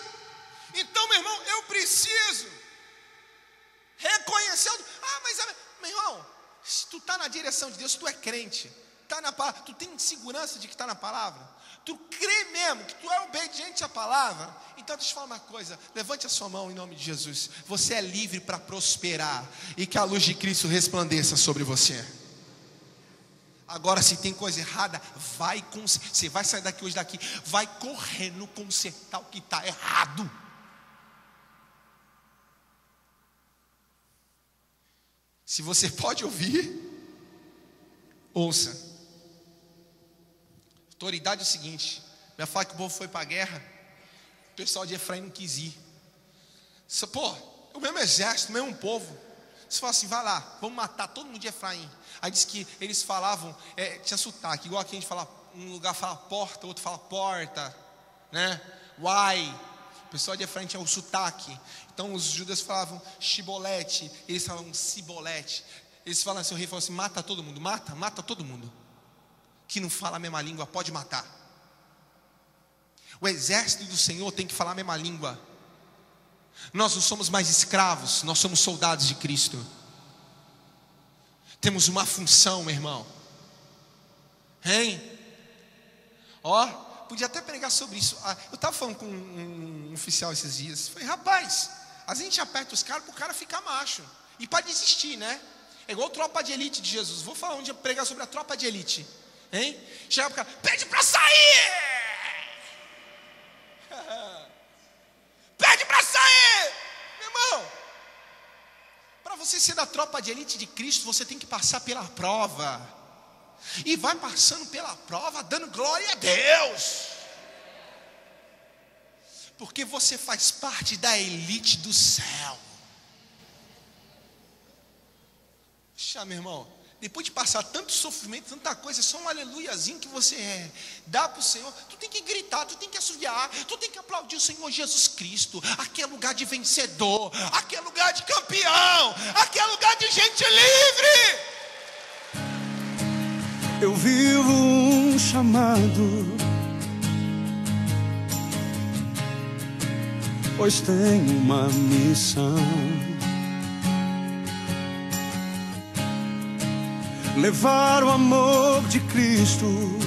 Então, meu irmão, eu preciso reconhecer. Mas, meu irmão, se tu está na direção de Deus, tu é crente, tá na palavra, tu tem segurança de que está na palavra, tu crê mesmo que tu é obediente à palavra, então deixa eu falar uma coisa, levante a sua mão em nome de Jesus. Você é livre para prosperar e que a luz de Cristo resplandeça sobre você. Agora, se tem coisa errada, você vai sair daqui hoje daqui, vai correndo consertar o que está errado. Se você pode ouvir, ouça. Autoridade é o seguinte: minha fala que o povo foi para a guerra, o pessoal de Efraim não quis ir. Pô, o mesmo exército, o mesmo povo. Você fala assim: vai lá, vamos matar todo mundo de Efraim. Aí diz que eles falavam, tinha sotaque, igual aqui a gente fala, um lugar fala porta, outro fala porta, né? Uai. O pessoal de Efraim tinha o sotaque. Então os judeus falavam chibolete, eles falavam cibolete. Eles falam assim, o rei falou assim: mata todo mundo, mata todo mundo que não fala a mesma língua, pode matar. O exército do Senhor tem que falar a mesma língua. Nós não somos mais escravos, nós somos soldados de Cristo. Temos uma função, meu irmão. Hein? Podia até pregar sobre isso. Eu estava falando com um oficial esses dias. Falei: rapaz, a gente aperta os caras para o cara ficar macho e para desistir, né? É igual tropa de elite de Jesus. Vou falar um dia, pregar sobre a tropa de elite. Hein? Chega para o cara: pede para sair! Pede para sair! Meu irmão, para você ser da tropa de elite de Cristo, você tem que passar pela prova. E vai passando pela prova, dando glória a Deus. Porque você faz parte da elite do céu. Puxa, meu irmão, depois de passar tanto sofrimento, tanta coisa, é só um aleluiazinho que você dá para o Senhor. Tu tem que gritar, tu tem que assoviar, tu tem que aplaudir o Senhor Jesus Cristo. Aqui é lugar de vencedor, aqui é lugar de campeão, aqui é lugar de gente livre. Eu vivo um chamado, pois tenho uma missão: levar o amor de Cristo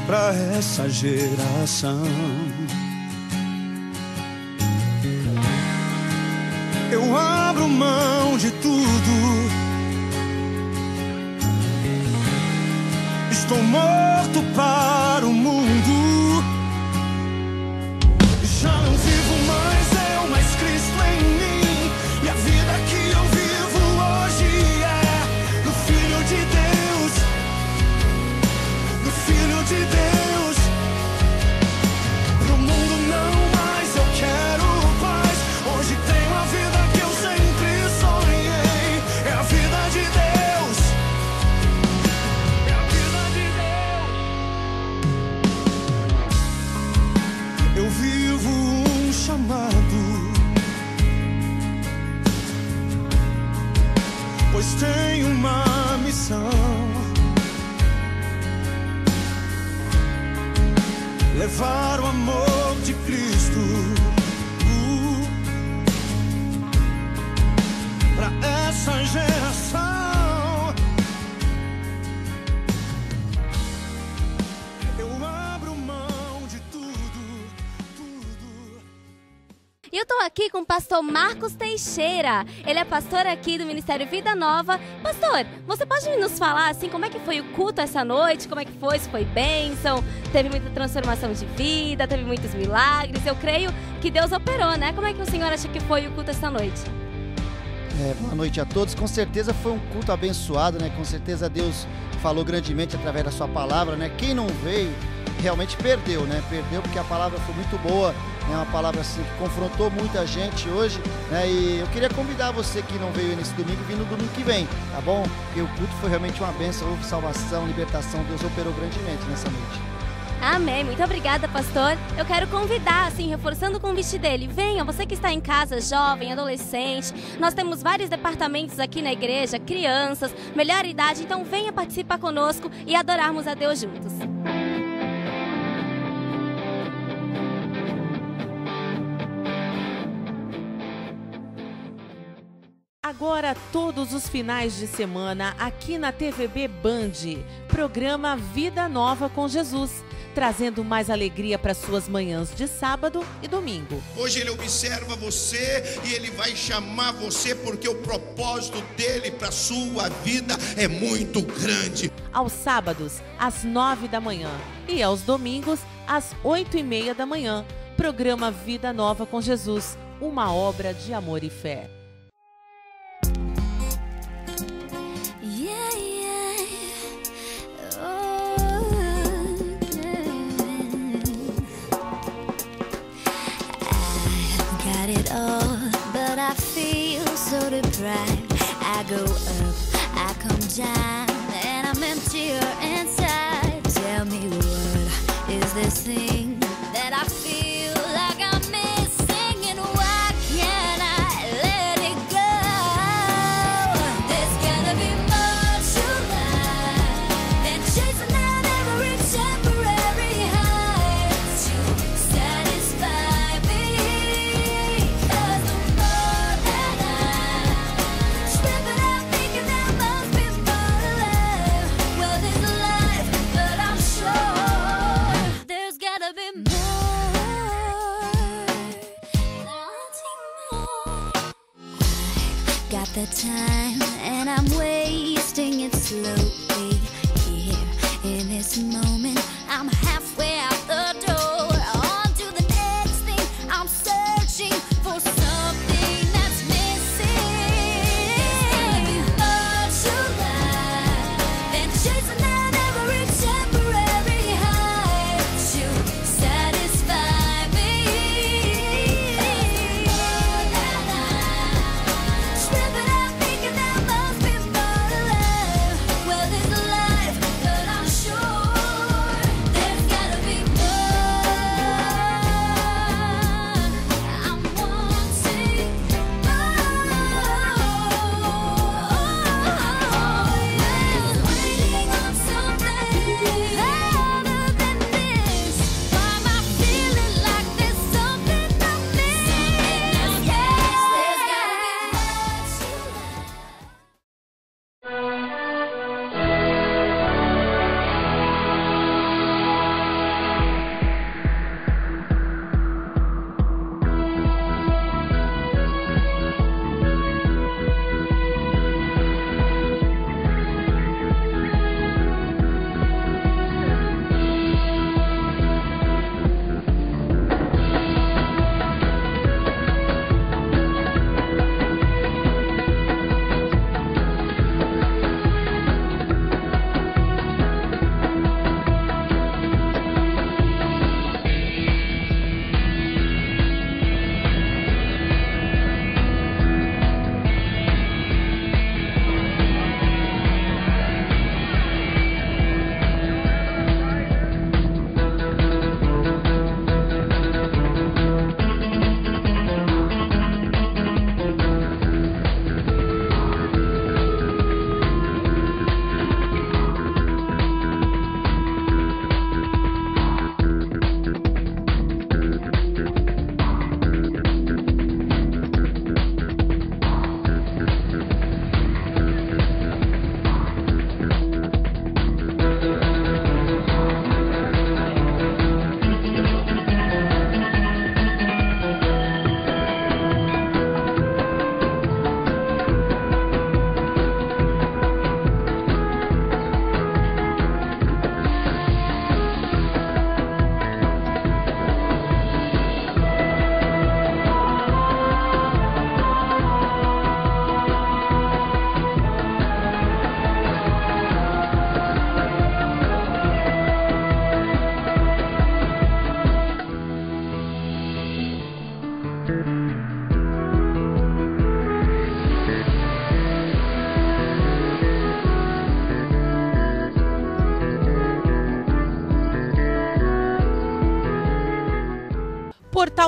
para essa geração. Eu abro mão de tudo, estou morto para o mundo. Já não vivo mais eu, mas Cristo em mim. E a vida que eu vivo hoje é do Filho de Deus, do Filho de Deus. Pro mundo não mais eu quero paz. Hoje tenho a vida que eu sempre sonhei. É a vida de Deus, é a vida de Deus. Eu vivo um chamado, pois tenho uma missão: levar o amor de Cristo para essa geração. Eu abro mão de tudo. Eu tô estou aqui com o pastor Marcos Teixeira. Ele é pastor aqui do Ministério Vida Nova. Pastor, você pode nos falar assim como é que foi o culto essa noite? Como é que foi? Se foi bênção? Teve muita transformação de vida? Teve muitos milagres? Eu creio que Deus operou, né? Como é que o senhor acha que foi o culto essa noite? Boa noite a todos. Com certeza foi um culto abençoado, né? Com certeza Deus falou grandemente através da sua palavra, né? Quem não veio realmente perdeu, né? Perdeu porque a palavra foi muito boa, né? Uma palavra assim que confrontou muita gente hoje, né? E eu queria convidar você que não veio nesse domingo, vir no domingo que vem, tá bom? Porque o culto foi realmente uma bênção, houve salvação, libertação, Deus operou grandemente nessa noite. Amém, muito obrigada, pastor. Eu quero convidar, assim, reforçando o convite dele. Venha, você que está em casa, jovem, adolescente. Nós temos vários departamentos aqui na igreja, crianças, melhor idade. Então venha participar conosco e adorarmos a Deus juntos. Agora, todos os finais de semana, aqui na TVB Band, programa Vida Nova com Jesus, trazendo mais alegria para suas manhãs de sábado e domingo. Hoje ele observa você e ele vai chamar você porque o propósito dele para sua vida é muito grande. Aos sábados, às 9 da manhã e aos domingos, às 8h30 da manhã, programa Vida Nova com Jesus, uma obra de amor e fé. But I feel so deprived. I go up, I come down, and I'm emptier inside. Tell me what is this thing that I feel like I'm missing, and why can't I let it go? There's gotta be more to life than chasing down every temporary high to satisfy me. The time and I'm wasting it slowly here in this moment. I'm halfway out the door, on to the next thing. I'm searching for something that's missing. There's more to life than chasing down every temporary high to satisfy me. Stripping out, making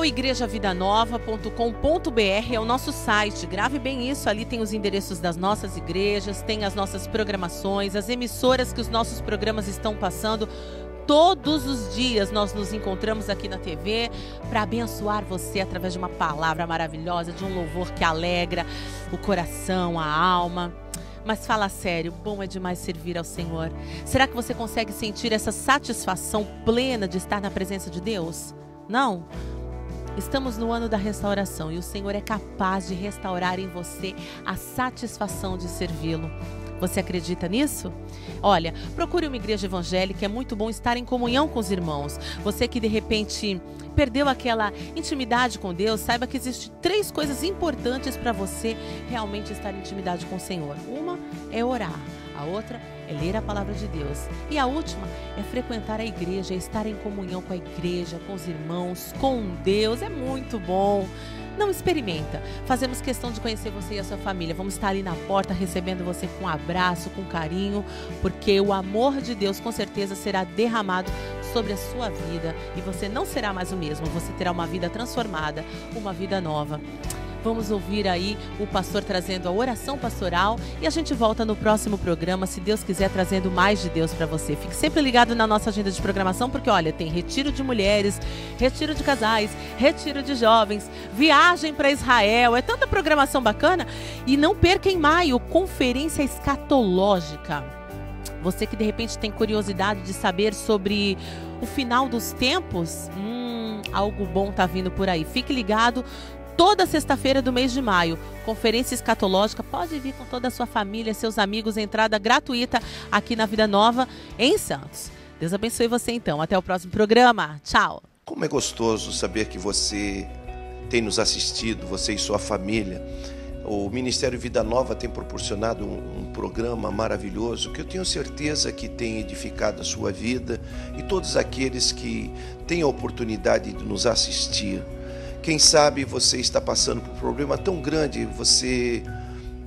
portal igrejavidanova.com.br é o nosso site. Grave bem isso, ali tem os endereços das nossas igrejas, tem as nossas programações, as emissoras que os nossos programas estão passando. Todos os dias nós nos encontramos aqui na TV para abençoar você através de uma palavra maravilhosa, de um louvor que alegra o coração, a alma. Mas fala sério, bom é demais servir ao Senhor. Será que você consegue sentir essa satisfação plena de estar na presença de Deus? Não? Estamos no ano da restauração e o Senhor é capaz de restaurar em você a satisfação de servi-lo. Você acredita nisso? Olha, procure uma igreja evangélica, é muito bom estar em comunhão com os irmãos. Você que de repente perdeu aquela intimidade com Deus, saiba que existem 3 coisas importantes para você realmente estar em intimidade com o Senhor. Uma é orar, a outra é ler a palavra de Deus e a última é frequentar a igreja, é estar em comunhão com a igreja, com os irmãos, com Deus. É muito bom. Não experimenta. Fazemos questão de conhecer você e a sua família. Vamos estar ali na porta recebendo você com um abraço, com carinho, porque o amor de Deus com certeza será derramado sobre a sua vida e você não será mais o mesmo. Você terá uma vida transformada, uma vida nova. Vamos ouvir aí o pastor trazendo a oração pastoral e a gente volta no próximo programa, se Deus quiser, trazendo mais de Deus para você. Fique sempre ligado na nossa agenda de programação, porque olha, tem retiro de mulheres, retiro de casais, retiro de jovens, viagem para Israel, é tanta programação bacana. E não perca em maio, conferência escatológica. Você que de repente tem curiosidade de saber sobre o final dos tempos, algo bom tá vindo por aí. Fique ligado. Toda sexta-feira do mês de maio, conferência escatológica, pode vir com toda a sua família, seus amigos, entrada gratuita aqui na Vida Nova, em Santos. Deus abençoe você então, até o próximo programa, tchau! Como é gostoso saber que você tem nos assistido, você e sua família. O Ministério Vida Nova tem proporcionado um programa maravilhoso que eu tenho certeza que tem edificado a sua vida e todos aqueles que têm a oportunidade de nos assistir. Quem sabe você está passando por um problema tão grande, você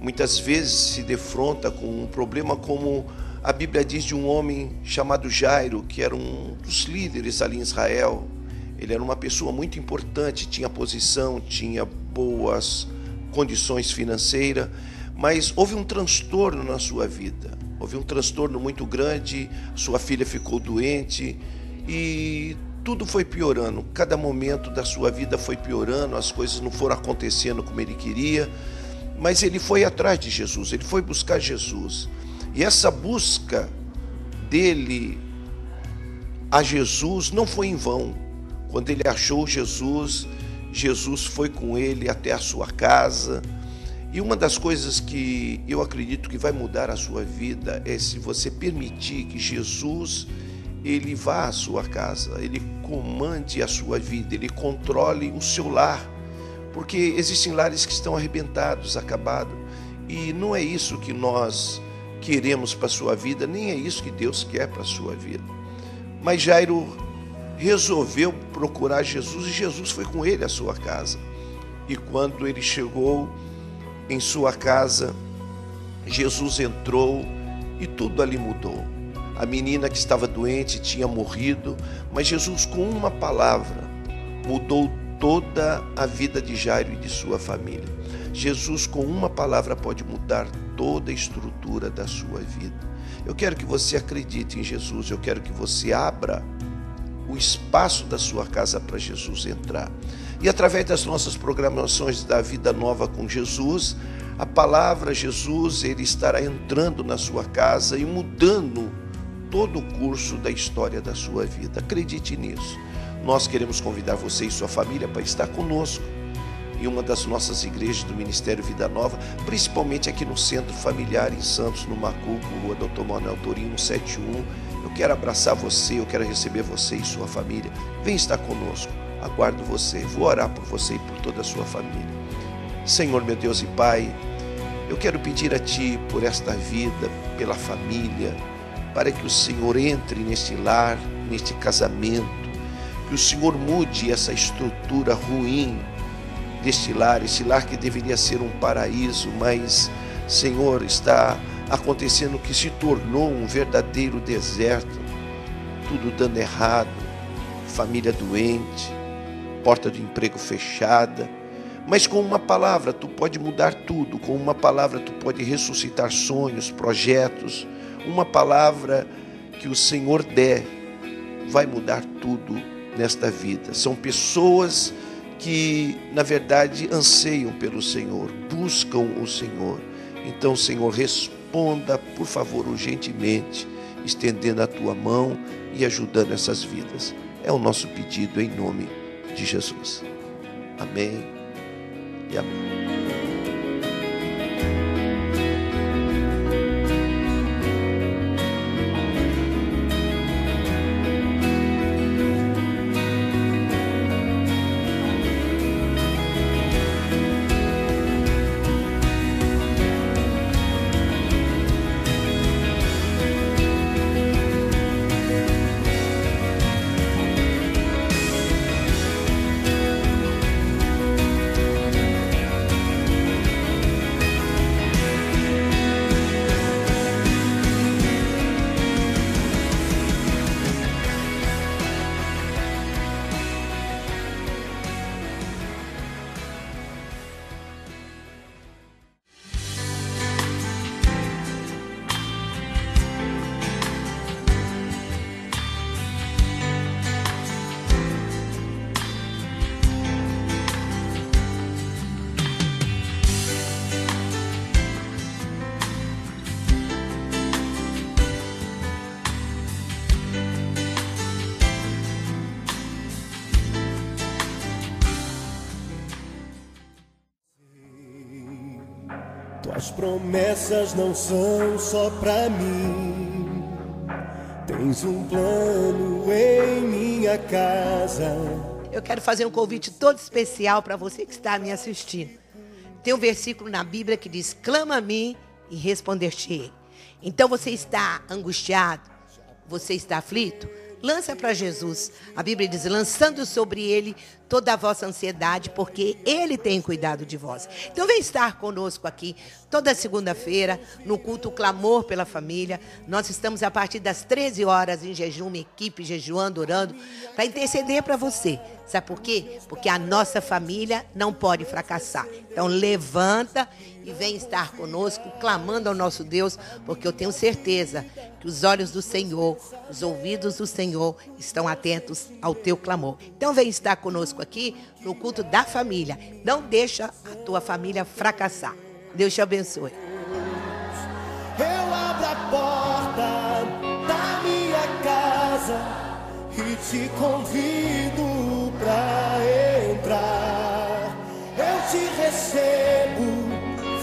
muitas vezes se defronta com um problema como a Bíblia diz de um homem chamado Jairo, que era um dos líderes ali em Israel. Ele era uma pessoa muito importante, tinha posição, tinha boas condições financeiras, mas houve um transtorno na sua vida. Houve um transtorno muito grande, sua filha ficou doente e tudo foi piorando, cada momento da sua vida foi piorando, as coisas não foram acontecendo como ele queria, mas ele foi atrás de Jesus, ele foi buscar Jesus. E essa busca dele a Jesus não foi em vão. Quando ele achou Jesus, Jesus foi com ele até a sua casa. E uma das coisas que eu acredito que vai mudar a sua vida é se você permitir que Jesus ele vá à sua casa, ele comande a sua vida, ele controle o seu lar, porque existem lares que estão arrebentados, acabados, e não é isso que nós queremos para a sua vida, nem é isso que Deus quer para a sua vida. Mas Jairo resolveu procurar Jesus e Jesus foi com ele à sua casa. E quando ele chegou em sua casa, Jesus entrou e tudo ali mudou. A menina que estava doente tinha morrido, mas Jesus, com uma palavra, mudou toda a vida de Jairo e de sua família. Jesus, com uma palavra, pode mudar toda a estrutura da sua vida. Eu quero que você acredite em Jesus, eu quero que você abra o espaço da sua casa para Jesus entrar. E através das nossas programações da Vida Nova com Jesus, a palavra Jesus, ele estará entrando na sua casa e mudando todo o curso da história da sua vida. Acredite nisso. Nós queremos convidar você e sua família para estar conosco em uma das nossas igrejas do Ministério Vida Nova, principalmente aqui no Centro Familiar em Santos, no Macuco, Rua Dr. Manuel Tourinho, 171. Eu quero abraçar você, eu quero receber você e sua família. Vem estar conosco. Aguardo você. Vou orar por você e por toda a sua família. Senhor, meu Deus e Pai, eu quero pedir a Ti por esta vida, pela família, para que o Senhor entre neste lar, neste casamento, que o Senhor mude essa estrutura ruim deste lar, esse lar que deveria ser um paraíso, mas, Senhor, está acontecendo que se tornou um verdadeiro deserto, tudo dando errado, família doente, porta do emprego fechada. Mas com uma palavra tu pode mudar tudo. Com uma palavra tu pode ressuscitar sonhos, projetos. Uma palavra que o Senhor der vai mudar tudo nesta vida. São pessoas que, na verdade, anseiam pelo Senhor, buscam o Senhor. Então, Senhor, responda, por favor, urgentemente, estendendo a tua mão e ajudando essas vidas. É o nosso pedido em nome de Jesus. Amém e amém. Tuas promessas não são só pra mim. Tens um plano em minha casa. Eu quero fazer um convite todo especial para você que está me assistindo. Tem um versículo na Bíblia que diz: clama a mim e responder-te-ei. Então você está angustiado? Você está aflito? Lança para Jesus. A Bíblia diz: lançando sobre ele toda a vossa ansiedade, porque ele tem cuidado de vós. Então vem estar conosco aqui toda segunda-feira no culto Clamor pela Família. Nós estamos a partir das 13 horas em jejum, uma equipe jejuando, orando, para interceder para você. Sabe por quê? Porque a nossa família não pode fracassar. Então levanta e vem estar conosco, clamando ao nosso Deus, porque eu tenho certeza que os olhos do Senhor, os ouvidos do Senhor estão atentos ao teu clamor. Então vem estar conosco aqui no culto da família. Não deixa a tua família fracassar. Deus te abençoe. Eu abro a porta da minha casa e te convido pra entrar. Eu te recebo,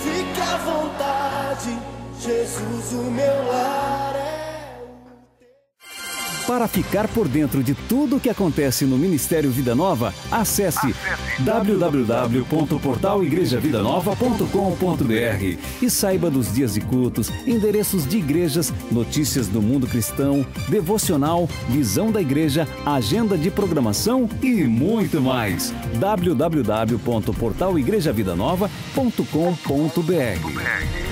fique à vontade. Jesus, o meu lar é... Para ficar por dentro de tudo o que acontece no Ministério Vida Nova, acesse www.portaligrejavidanova.com.br e saiba dos dias de cultos, endereços de igrejas, notícias do mundo cristão, devocional, visão da igreja, agenda de programação e muito mais. www.portaligrejavidanova.com.br